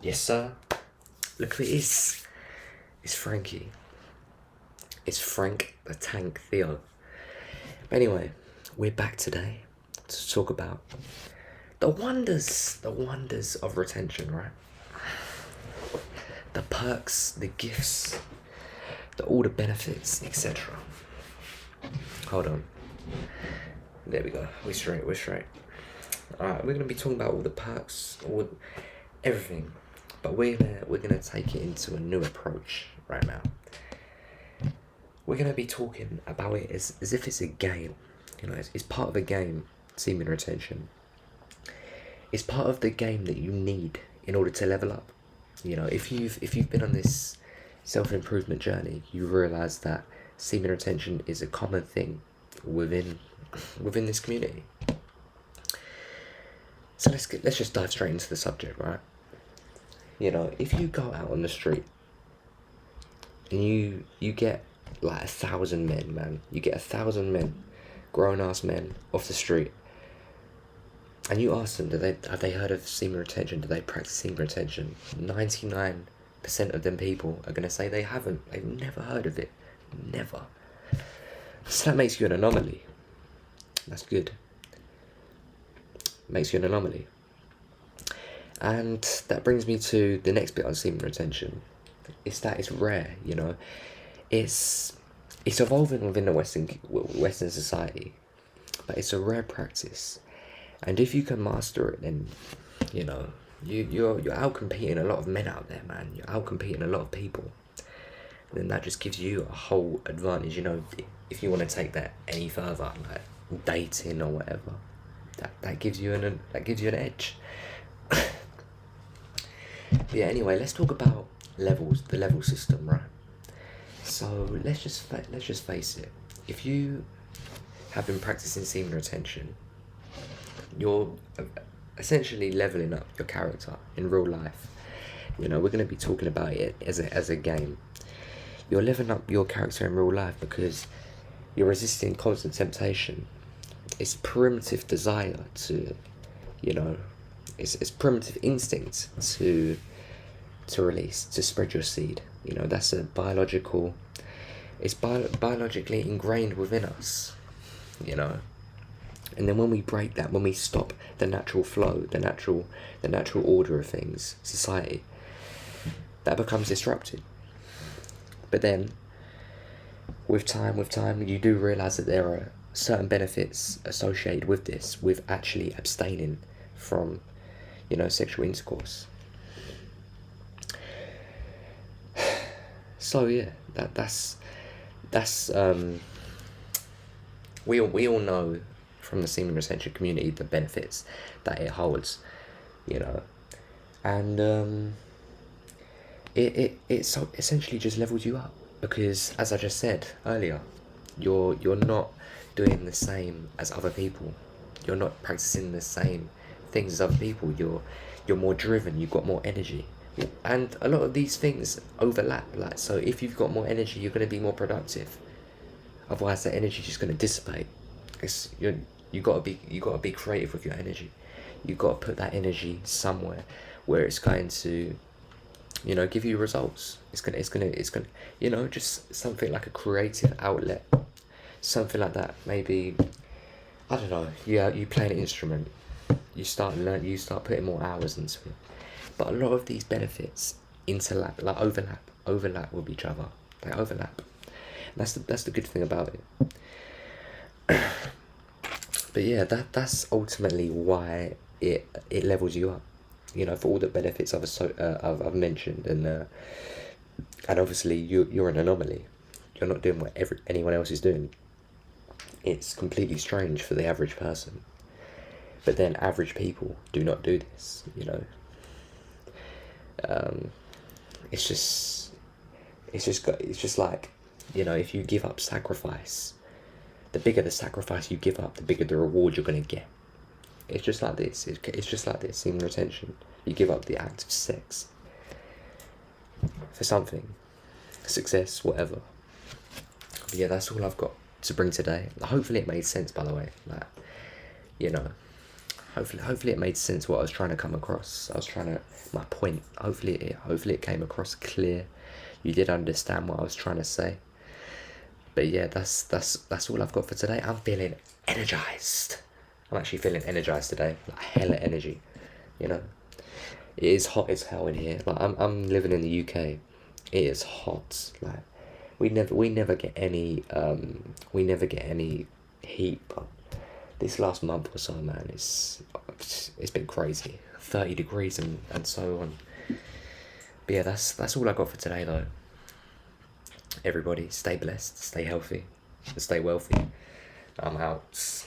Yes, sir. Look who it is. It's Frankie. It's Frank the Tank Theo. But anyway, we're back today to talk about the wonders of retention, right? The perks, the gifts, all the benefits, etc. Hold on. There we go. We're straight. Alright, we're gonna be talking about all the perks, everything. But we're gonna take it into a new approach right now. We're gonna be talking about it as if it's a game. You know, it's part of a game, semen retention. It's part of the game that you need in order to level up. You know, if you've been on this self-improvement journey, you realise that semen retention is a common thing within this community. So let's just dive straight into the subject, right? You know, if you go out on the street and you get like 1,000 men, man, you get 1,000 men, grown ass men off the street, and you ask them, have they heard of semen retention? Do they practice semen retention? 99% of them people are gonna say they haven't. They've never heard of it, never. So that makes you an anomaly. That's good. Makes you an anomaly. And that brings me to the next bit on semen retention. It's that it's rare, you know. It's evolving within the Western society, but it's a rare practice. And if you can master it, then you know you're out competing a lot of men out there, man. You're out competing a lot of people. And then that just gives you a whole advantage, you know. If you want to take that any further, like dating or whatever, that gives you an edge. But yeah, anyway, let's talk about levels, the level system, right? So let's just face it. If you have been practicing semen retention, you're essentially leveling up your character in real life. You know, we're going to be talking about it as a game. You're leveling up your character in real life because you're resisting constant temptation. It's primitive desire to, you know, it's primitive instinct to release, to spread your seed. You know, that's a biologically ingrained within us, you know. And then when we break that, when we stop the natural flow, the natural order of things, society, that becomes disrupted. But then, with time, you do realise that there are certain benefits associated with this, with actually abstaining from, you know, sexual intercourse. So yeah, that's we all know from the semen retention community the benefits that it holds, you know, and it so essentially just levels you up because, as I just said earlier, you're not doing the same as other people. You're not practicing the same things as other people. You're more driven. You've got more energy. And a lot of these things overlap. Like, so if you've got more energy, you're going to be more productive. Otherwise, that energy is just going to dissipate. You got to be creative with your energy. You got to put that energy somewhere where it's going to, you know, give you results. It's gonna, you know, just something like a creative outlet, something like that. Maybe, I don't know. You play an instrument. You start putting more hours into it. But a lot of these benefits overlap with each other. They overlap. And that's the good thing about it. But yeah, that's ultimately why it levels you up. You know, for all the benefits I've mentioned, and obviously you're an anomaly. You're not doing what anyone else is doing. It's completely strange for the average person. But then average people do not do this. You know. It's just like, you know, if you give up sacrifice, the bigger the sacrifice you give up, the bigger the reward you're gonna get. It's just like this. It's just like this. Semen retention. You give up the act of sex for something, success, whatever. But yeah, that's all I've got to bring today. Hopefully it made sense. By the way, like, you know, hopefully it made sense what I was trying to come across. My point. Hopefully it came across clear. You did understand what I was trying to say. But yeah, that's all I've got for today. I'm feeling energized. I'm actually feeling energized today. Like hella energy. You know, it is hot as hell in here. Like I'm living in the UK. It is hot. Like we never get any heat, but this last month or so, man, it's been crazy. 30 degrees and so on. But yeah, that's all I got for today though. Everybody stay blessed, stay healthy, and stay wealthy. I'm out.